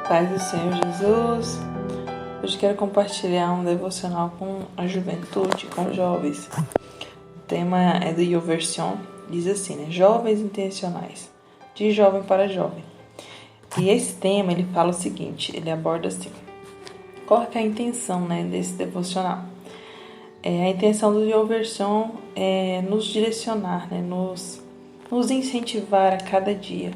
Paz do Senhor Jesus. Hoje quero compartilhar um devocional com a juventude, com jovens. O tema é do YouVersion, diz assim, né? Jovens intencionais, de jovem para jovem. E esse tema, ele fala o seguinte, ele aborda assim, qual é a intenção, né, desse devocional? A intenção do YouVersion é nos direcionar, né, nos incentivar a cada dia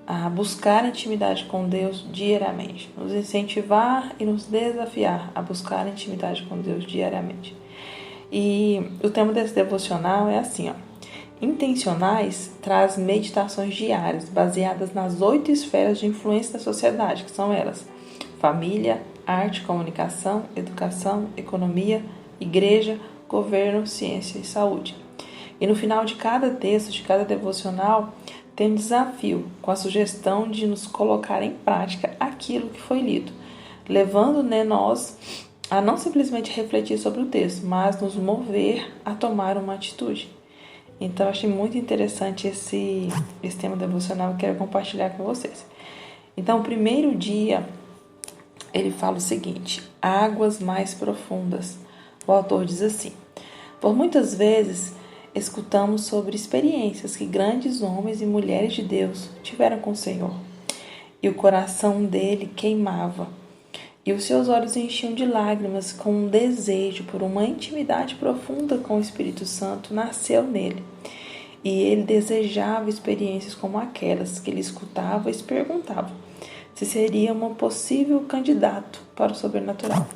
a buscar intimidade com Deus diariamente, nos incentivar e nos desafiar a buscar intimidade com Deus diariamente. E o tema desse devocional é assim, ó. Intencionais traz meditações diárias baseadas nas 8 esferas de influência da sociedade, que são elas: família, arte, comunicação, educação, economia, igreja, governo, ciência e saúde. E no final de cada texto, de cada devocional, tem um desafio com a sugestão de nos colocar em prática aquilo que foi lido, levando nós a não simplesmente refletir sobre o texto, mas nos mover a tomar uma atitude. Então, eu achei muito interessante esse tema devocional que eu quero compartilhar com vocês. Então, o primeiro dia, ele fala o seguinte: águas mais profundas. O autor diz assim: por muitas vezes escutamos sobre experiências que grandes homens e mulheres de Deus tiveram com o Senhor. E o coração dele queimava, e os seus olhos enchiam de lágrimas com um desejo por uma intimidade profunda com o Espírito Santo nasceu nele. E ele desejava experiências como aquelas que ele escutava e se perguntava se seria um possível candidato para o sobrenatural.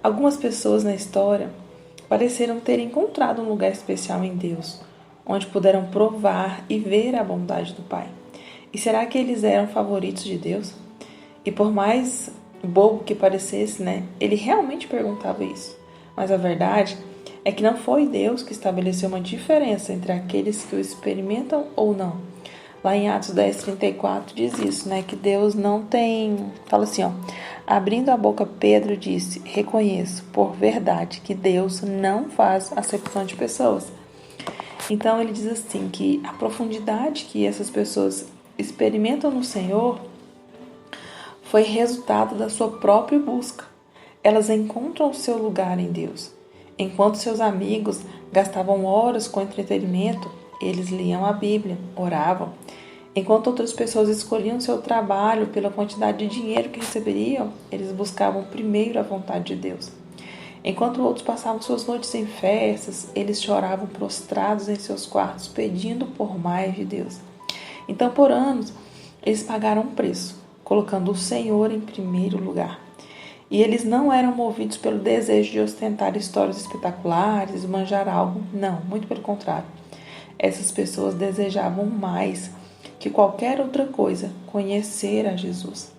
Algumas pessoas na história pareceram ter encontrado um lugar especial em Deus, onde puderam provar e ver a bondade do Pai. E será que eles eram favoritos de Deus? E por mais bobo que parecesse, ele realmente perguntava isso. Mas a verdade é que não foi Deus que estabeleceu uma diferença entre aqueles que o experimentam ou não. Lá em Atos 10:34 diz isso, que Deus não tem... Fala assim, abrindo a boca, Pedro disse: reconheço por verdade que Deus não faz acepção de pessoas. Então ele diz assim, que a profundidade que essas pessoas experimentam no Senhor foi resultado da sua própria busca. Elas encontram o seu lugar em Deus. Enquanto seus amigos gastavam horas com entretenimento, eles liam a Bíblia, oravam. Enquanto outras pessoas escolhiam seu trabalho pela quantidade de dinheiro que receberiam, eles buscavam primeiro a vontade de Deus. Enquanto outros passavam suas noites em festas, eles choravam prostrados em seus quartos, pedindo por mais de Deus. Então, por anos, eles pagaram um preço, colocando o Senhor em primeiro lugar. E eles não eram movidos pelo desejo de ostentar histórias espetaculares, manjar algo. Não, muito pelo contrário. Essas pessoas desejavam mais que qualquer outra coisa conhecer a Jesus.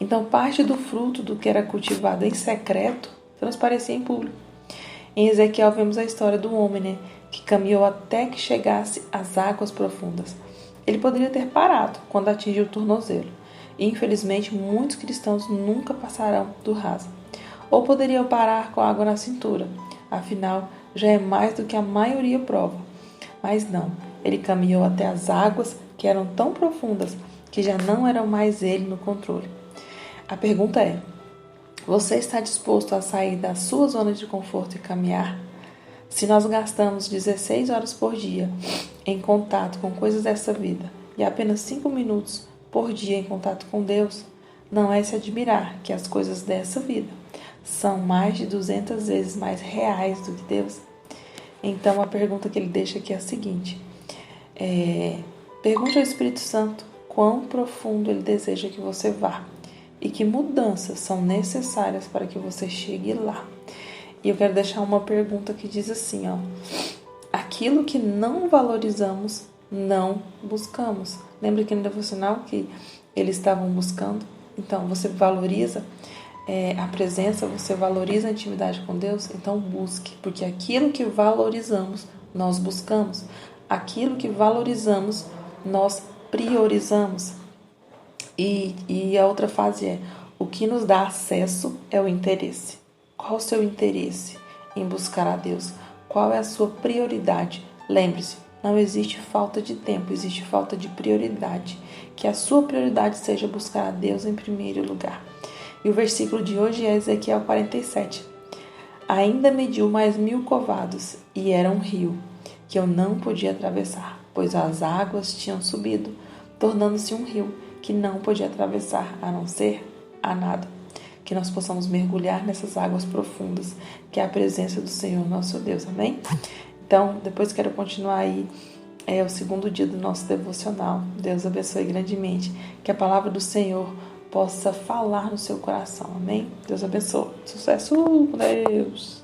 Então, parte do fruto do que era cultivado em secreto transparecia em público. Em Ezequiel vemos a história do homem, que caminhou até que chegasse às águas profundas. Ele poderia ter parado quando atingiu o tornozelo. E, infelizmente, muitos cristãos nunca passarão do raso. Ou poderiam parar com a água na cintura. Afinal, já é mais do que a maioria prova. Mas não, ele caminhou até as águas que eram tão profundas que já não era mais ele no controle. A pergunta é: você está disposto a sair da sua zona de conforto e caminhar? Se nós gastamos 16 horas por dia em contato com coisas dessa vida e apenas 5 minutos por dia em contato com Deus, não é se admirar que as coisas dessa vida são mais de 200 vezes mais reais do que Deus? Então, a pergunta que ele deixa aqui é a seguinte: pergunte ao Espírito Santo quão profundo ele deseja que você vá e que mudanças são necessárias para que você chegue lá. E eu quero deixar uma pergunta que diz assim, aquilo que não valorizamos, não buscamos. Lembra que no devocional que eles estavam buscando? Então, você valoriza a presença, você valoriza a intimidade com Deus? Então busque, porque aquilo que valorizamos, nós buscamos. Aquilo que valorizamos, nós priorizamos. E a outra fase é: o que nos dá acesso é o interesse. Qual o seu interesse em buscar a Deus? Qual é a sua prioridade? Lembre-se, Não existe falta de tempo, existe falta de prioridade. Que a sua prioridade seja buscar a Deus em primeiro lugar. E o versículo de hoje é Ezequiel 47. Ainda mediu mais 1000 covados, e era um rio, que eu não podia atravessar, pois as águas tinham subido, tornando-se um rio, que não podia atravessar, a não ser a nado. Que nós possamos mergulhar nessas águas profundas, que é a presença do Senhor nosso Deus, amém? Então, depois quero continuar aí, é o segundo dia do nosso devocional. Deus abençoe grandemente, que a palavra do Senhor possa falar no seu coração, amém? Deus abençoe. Sucesso com Deus!